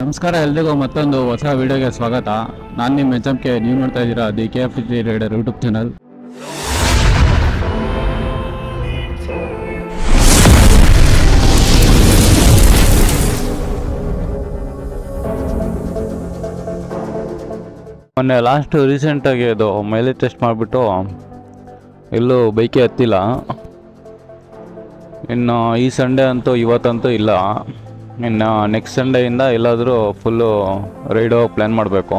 ನಮಸ್ಕಾರ ಎಲ್ರಿಗೂ ಮತ್ತೊಂದು ಹೊಸ ವಿಡಿಯೋಗೆ ಸ್ವಾಗತ. ನಾನು ನಿಮ್ಮ HMK, ನೀವು ನೋಡ್ತಾ ಇದ್ದೀರಾ the KFC rider YouTube channel. ಮೊನ್ನೆ ರೀಸೆಂಟಾಗಿ ಅದು ಮೈಲೇಜ್ ಟೆಸ್ಟ್ ಮಾಡಿಬಿಟ್ಟು ಎಲ್ಲೂ ಬೈಕೇ ಹತ್ತಿಲ್ಲ. ಇನ್ನು ಈ ಸಂಡೇ ಅಂತೂ ಇವತ್ತಂತೂ ಇಲ್ಲ. ಇನ್ನು ನೆಕ್ಸ್ಟ್ ಸಂಡೇಯಿಂದ ಎಲ್ಲಾದರೂ ಫುಲ್ಲು ರೈಡ್ ಹೋಗಿ ಪ್ಲ್ಯಾನ್ ಮಾಡಬೇಕು.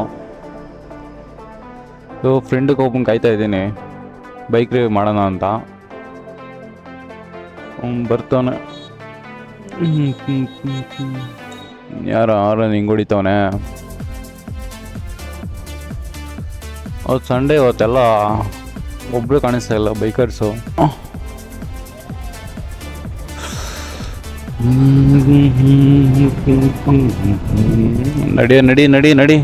ಫ್ರೆಂಡಿಗೆ ಹೋಗ್ಬಂದು ಕಾಯ್ತಾ ಇದ್ದೀನಿ, ಬೈಕ್ ರಿವ್ಯೂ ಮಾಡೋಣ ಅಂತ. ಬರ್ತಾನೆ, ಯಾರೋ ಹಿಂಗೆ ಹೊಡಿತವನೆ. ಅವತ್ತು ಸಂಡೇ, ಇವತ್ತೆಲ್ಲ ಒಬ್ಬರು ಕಾಣಿಸ್ತಾ ಇಲ್ಲ ಬೈಕರ್ಸು. ನಡಿ ನಡಿ ನಡಿ ನಡಿ.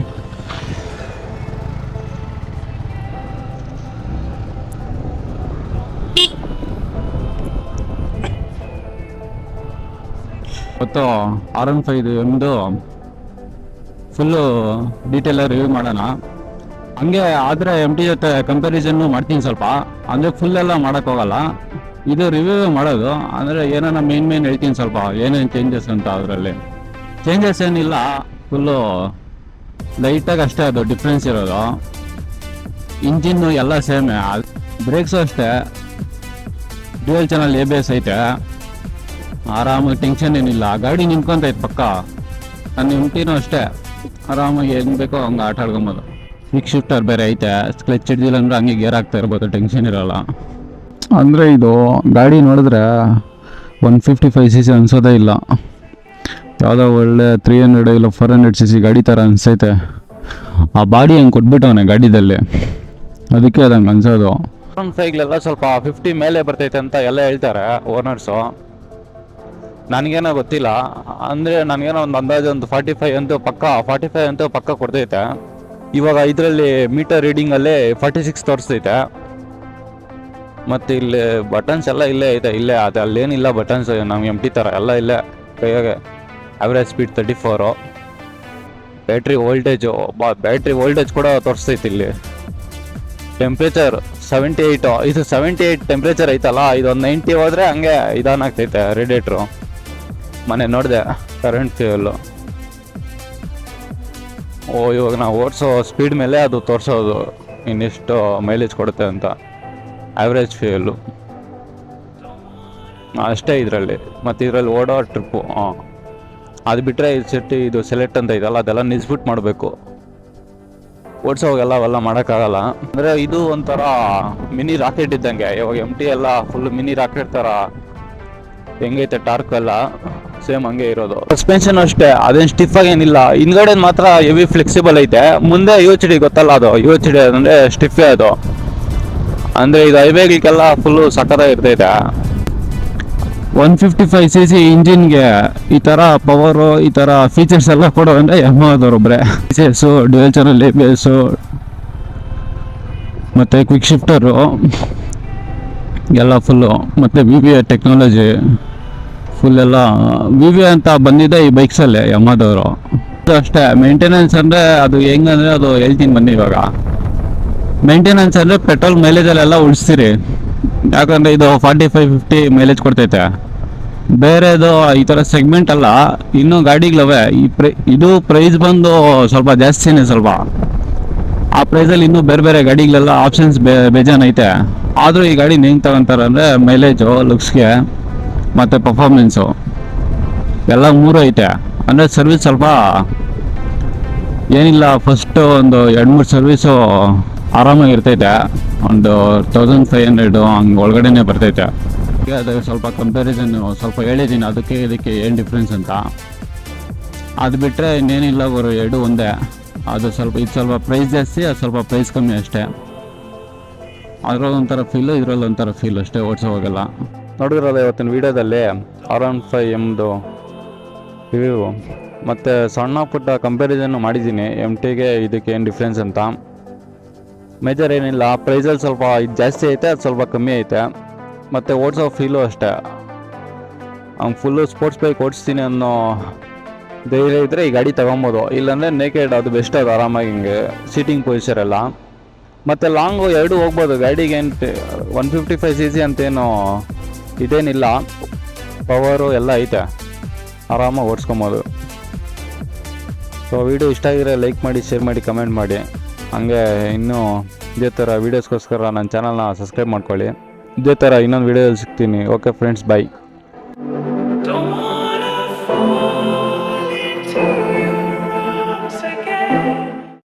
ಇವತ್ತು R15 ಫುಲ್ಲು ಡೀಟೇಲ್ ರಿವ್ಯೂ ಮಾಡೋಣ. ಹಂಗೆ ಆದರೆ MT ಜೊತೆ ಕಂಪ್ಯಾರಿಸನ್ನು ಮಾಡ್ತೀನಿ ಸ್ವಲ್ಪ. ಅಂದರೆ ಫುಲ್ಲೆಲ್ಲ ಮಾಡೋಕ್ಕೋಗಲ್ಲ, ಇದು ರಿವ್ಯೂ ಮಾಡೋದು. ಅಂದರೆ ಏನಾನ ಮೇನ್ ಹೇಳ್ತೀನಿ ಸ್ವಲ್ಪ, ಏನೇನು ಚೇಂಜಸ್ ಅಂತ. ಅದರಲ್ಲಿ ಚೇಂಜಸ್ ಏನಿಲ್ಲ, ಫುಲ್ಲು ಲೈಟಾಗಿ ಅಷ್ಟೇ ಅದು ಡಿಫ್ರೆನ್ಸ್ ಇರೋದು. ಇಂಜಿನ್ನು ಎಲ್ಲ ಸೇಮೆ, ಬ್ರೇಕ್ಸು ಅಷ್ಟೇ, ಡ್ಯುಯಲ್ ಚಾನಲ್ ABS ಐತೆ, ಆರಾಮಾಗಿ ಟೆನ್ಷನ್ ಏನಿಲ್ಲ. ಗಾಡಿ ನಿಂತ್ಕೊಂತೈತೆ ಪಕ್ಕ. ನನ್ನ MTನೂ ಅಷ್ಟೇ, ಆರಾಮಾಗಿ ಹೆಂಗೆ ಬೇಕೋ ಹಂಗೆ ಆಟ ಆಡ್ಕೊಬೋದು. ಕ್ವಿಕ್ ಶಿಫ್ಟರ್ ಬೇರೆ ಐತೆ, ಕ್ಲಚ್ ಹಿಡ್ದಿಲ್ಲ ಅಂದರೆ ಹಂಗೆ ಗೇರ್ ಆಗ್ತಾ ಇರ್ಬೋದು, ಟೆನ್ಷನ್ ಇರೋಲ್ಲ. ಅಂದರೆ ಇದು ಗಾಡಿ ನೋಡಿದ್ರೆ 155cc ಅನ್ಸೋದೇ ಇಲ್ಲ, ಯಾವುದೋ ಒಳ್ಳೆ 300 ಇಲ್ಲ 400cc ಗಾಡಿ ಥರ ಅನಿಸೈತೆ. ಆ ಬಾಡಿ ಹಂಗೆ ಕೊಟ್ಬಿಟ್ಟವನೆ ಗಾಡಿದಲ್ಲಿ, ಅದಕ್ಕೆ ಅದಂಗೆ ಅನ್ಸೋದು. ಸೈಕ್ಲೆಲ್ಲ ಸ್ವಲ್ಪ 50 ಮೇಲೆ ಬರ್ತೈತೆ ಅಂತ ಎಲ್ಲ ಹೇಳ್ತಾರೆ ಓನರ್ಸು. ನನಗೇನೋ ಗೊತ್ತಿಲ್ಲ. ಅಂದರೆ ನನಗೇನೋ ಒಂದು ಅಂದಾಜು ಒಂದು 45 ಅಂತೂ ಪಕ್ಕ ಕೊಡ್ತೈತೆ. ಇವಾಗ ಇದರಲ್ಲಿ ಮೀಟರ್ ರೀಡಿಂಗಲ್ಲಿ 46 ತೋರಿಸ್ತೈತೆ. ಮತ್ತು ಇಲ್ಲಿ ಬಟನ್ಸ್ ಎಲ್ಲ ಇಲ್ಲೇ ಐತೆ, ಇಲ್ಲೇ ಅದು ಅಲ್ಲೇನಿಲ್ಲ ಬಟನ್ಸ್ ನಮ್ಗೆ MT ಥರ ಎಲ್ಲ ಇಲ್ಲೇ ಕೈಯಾಗೆ. ಆವ್ರೇಜ್ ಸ್ಪೀಡ್ 34, ಬ್ಯಾಟ್ರಿ ವೋಲ್ಟೇಜ್ ಕೂಡ ತೋರಿಸ್ತೈತಿ ಇಲ್ಲಿ. ಟೆಂಪ್ರೇಚರ್ 78, ಇದು 78 ಟೆಂಪ್ರೇಚರ್ ಐತಲ್ಲ, ಇದೊಂದು 90 ಹೋದರೆ ಹಂಗೆ ಇದಾನಾಗ್ತೈತೆ ರೇಡಿಯೇಟ್ರು. ಮನೆ ನೋಡಿದೆ ಕರೆಂಟ್ ಫ್ಯೂಯಲ್ಲು. ಇವಾಗ ನಾವು ಓಡಿಸೋ ಸ್ಪೀಡ್ ಮೇಲೆ ಅದು ತೋರಿಸೋದು ಇನ್ನೆಷ್ಟು ಮೈಲೇಜ್ ಕೊಡುತ್ತೆ ಅಂತ. ಆವ್ರೇಜ್ ಫ್ಯೂಯಲ್ಲು ಅಷ್ಟೇ ಇದರಲ್ಲಿ. ಮತ್ತು ಇದರಲ್ಲಿ ಓಡೋ ಟ್ರಿಪ್ಪು ಅದು ಬಿಟ್ಟರೆ ಇದು ಸೆಲೆಕ್ಟ್ ಅಂತ ಇದೆಲ್ಲ, ಅದೆಲ್ಲ ನಿಲ್ಸ್ಬಿಟ್ಟು ಮಾಡಬೇಕು. ಓಡಿಸೋವಾಗೆಲ್ಲ ಅವೆಲ್ಲ ಮಾಡೋಕ್ಕಾಗಲ್ಲ. ಅಂದರೆ ಇದು ಒಂಥರ ಮಿನಿ ರಾಕೆಟ್ ಇದ್ದಂಗೆ. ಇವಾಗ MT ಎಲ್ಲ ಫುಲ್ ಮಿನಿ ರಾಕೆಟ್ ಥರ ಹೆಂಗೈತೆ ಟಾರ್ಕ್ ಎಲ್ಲ ಸೇಮ್ ಹಂಗೆ ಇರೋದು. ಸಸ್ಪೆನ್ಷನ್ ಅಷ್ಟೇ, ಅದೇನು ಸ್ಟಿಫ್ ಆಗೇನಿಲ್ಲ. ಹಿಂದ್ಗಡೆ ಮಾತ್ರ ಹೆವಿ ಫ್ಲೆಕ್ಸಿಬಲ್ ಐತೆ. ಮುಂದೆ UHD ಗೊತ್ತಲ್ಲ, ಅದು UHD ಅಂದರೆ ಸ್ಟಿಫೇ ಅದು. ಅಂದರೆ ಇದು ಹೈವೇಗಳಿಗೆಲ್ಲ ಫುಲ್ಲು ಸಕ್ಕತ್ತಾಗಿರ್ತೈತೆ. 155cc ಇಂಜಿನ್ಗೆ ಈ ಥರ ಪವರು, ಈ ಥರ ಫೀಚರ್ಸ್ ಎಲ್ಲ ಕೊಡೋದಂದರೆ ಯಮಹದವ್ರೊಬ್ಬರೇ. ಫೀಚರ್ಸು, ಡ್ಯುಯಲ್ ಚಾನಲ್ ABS ಮತ್ತು ಕ್ವಿಕ್ ಶಿಫ್ಟರು ಎಲ್ಲ ಫುಲ್ಲು. ಮತ್ತು VVA ಟೆಕ್ನಾಲಜಿ ಫುಲ್ಲೆಲ್ಲ VVA ಅಂತ ಬಂದಿದೆ ಈ ಬೈಕ್ಸಲ್ಲಿ ಯಮಹದವರು. ಅಷ್ಟೇ ಮೇಂಟೆನೆನ್ಸ್ ಅಂದರೆ ಅದು ಹೆಂಗಂದರೆ ಅದು ಹೇಳ್ತೀನಿ ಬನ್ನಿ. ಇವಾಗ ಮೇಂಟೆನೆನ್ಸ್ ಅಂದರೆ ಪೆಟ್ರೋಲ್ ಮೈಲೇಜಲ್ಲೆಲ್ಲ ಉಳಿಸ್ತೀರಿ, ಯಾಕಂದರೆ ಇದು 45-50 ಮೈಲೇಜ್ ಕೊಡ್ತೈತೆ. ಬೇರೆದು ಈ ಥರ ಸೆಗ್ಮೆಂಟ್ ಅಲ್ಲ, ಇನ್ನೂ ಗಾಡಿಗಳವೆ. ಇದು ಪ್ರೈಸ್ ಬಂದು ಸ್ವಲ್ಪ ಜಾಸ್ತಿನೇ ಸ್ವಲ್ಪ. ಆ ಪ್ರೈಸಲ್ಲಿ ಇನ್ನೂ ಬೇರೆ ಗಾಡಿಗಳೆಲ್ಲ ಆಪ್ಷನ್ಸ್ ಬೇಜಾನೈತೆ. ಆದರೂ ಈ ಗಾಡಿ ಹೆಂಗೆ ತಗೊಂತಾರೆ ಅಂದರೆ ಮೈಲೇಜು, ಲುಕ್ಸ್ಗೆ ಮತ್ತು ಪರ್ಫಾರ್ಮೆನ್ಸು ಎಲ್ಲ 3 ಐತೆ. ಅಂದರೆ ಸರ್ವಿಸ್ ಸ್ವಲ್ಪ ಏನಿಲ್ಲ, ಫಸ್ಟು ಒಂದು 2-3 ಸರ್ವಿಸು ಆರಾಮಾಗಿರ್ತೈತೆ. ಒಂದು 1500 ಹಂಗೆ ಒಳಗಡೆನೇ ಬರ್ತೈತೆ. ಅದು ಸ್ವಲ್ಪ ಕಂಪ್ಯಾರಿಸನ್ನು ಸ್ವಲ್ಪ ಹೇಳಿದ್ದೀನಿ, ಅದಕ್ಕೆ ಇದಕ್ಕೆ ಏನು ಡಿಫ್ರೆನ್ಸ್ ಅಂತ. ಅದು ಬಿಟ್ಟರೆ ಇನ್ನೇನಿಲ್ಲ, ಅವರು ಎರಡು ಒಂದೇ. ಅದು ಸ್ವಲ್ಪ ಇದು ಸ್ವಲ್ಪ ಪ್ರೈಸ್ ಜಾಸ್ತಿ, ಅದು ಸ್ವಲ್ಪ ಪ್ರೈಸ್ ಕಮ್ಮಿ ಅಷ್ಟೇ. ಅದ್ರಲ್ಲಿ ಒಂಥರ ಫೀಲು, ಇದರಲ್ಲಿ ಒಂಥರ ಫೀಲ್ ಅಷ್ಟೇ, ಓಡಿಸೋವಾಗೆಲ್ಲ. ನೋಡಿದ್ರಲ್ಲ ಇವತ್ತಿನ ವೀಡಿಯೋದಲ್ಲಿ R15 ರಿವ್ಯೂ ಮತ್ತು ಸಣ್ಣ ಪುಟ್ಟ ಕಂಪ್ಯಾರಿಸನ್ನು ಮಾಡಿದ್ದೀನಿ MTಗೆ ಇದಕ್ಕೆ ಏನು ಡಿಫ್ರೆನ್ಸ್ ಅಂತ. ಮೇಜರ್ ಏನಿಲ್ಲ, ಪ್ರೈಸಲ್ಲಿ ಸ್ವಲ್ಪ ಇದು ಜಾಸ್ತಿ ಐತೆ, ಅದು ಸ್ವಲ್ಪ ಕಮ್ಮಿ ಐತೆ. ಮತ್ತು ಓಡಿಸೋ ಫೀಲು ಅಷ್ಟೇ, ಅವ್ನು ಫುಲ್ಲು ಸ್ಪೋರ್ಟ್ಸ್ ಬೈಕ್ ಓಡಿಸ್ತೀನಿ ಅನ್ನೋ ಧೈರ್ಯ ಇದ್ದರೆ ಈ ಗಾಡಿ ತೊಗೊಬೋದು. ಇಲ್ಲಾಂದರೆ ನೇಕೆಡ್ ಅದು ಬೆಸ್ಟ್, ಅದು ಆರಾಮಾಗಿ ಹಿಂಗೆ ಸೀಟಿಂಗ್ ಪೊಸಿಷನ್ ಎಲ್ಲ. ಮತ್ತು ಲಾಂಗು ಎರಡು ಹೋಗ್ಬೋದು ಗಾಡಿಗೆ. 155 cc ಅಂತೇನು ಇದೇನಿಲ್ಲ, ಪವರು ಎಲ್ಲ ಐತೆ, ಆರಾಮಾಗಿ ಓಡಿಸ್ಕೊಬೋದು. ಸೊ ವಿಡಿಯೋ ಇಷ್ಟ ಆಗಿದ್ರೆ ಲೈಕ್ ಮಾಡಿ, ಶೇರ್ ಮಾಡಿ, ಕಮೆಂಟ್ ಮಾಡಿ. ಹಾಗೆ ಇನ್ನೂ ಇದೇ ಥರ ವೀಡಿಯೋಸ್ಗೋಸ್ಕರ ನನ್ನ ಚಾನಲ್ನ ಸಬ್ಸ್ಕ್ರೈಬ್ ಮಾಡ್ಕೊಳ್ಳಿ. ಇದೇ ಥರ ಇನ್ನೊಂದು ವೀಡಿಯೋದಲ್ಲಿ ಸಿಗ್ತೀನಿ. ಓಕೆ ಫ್ರೆಂಡ್ಸ್, ಬಾಯ್.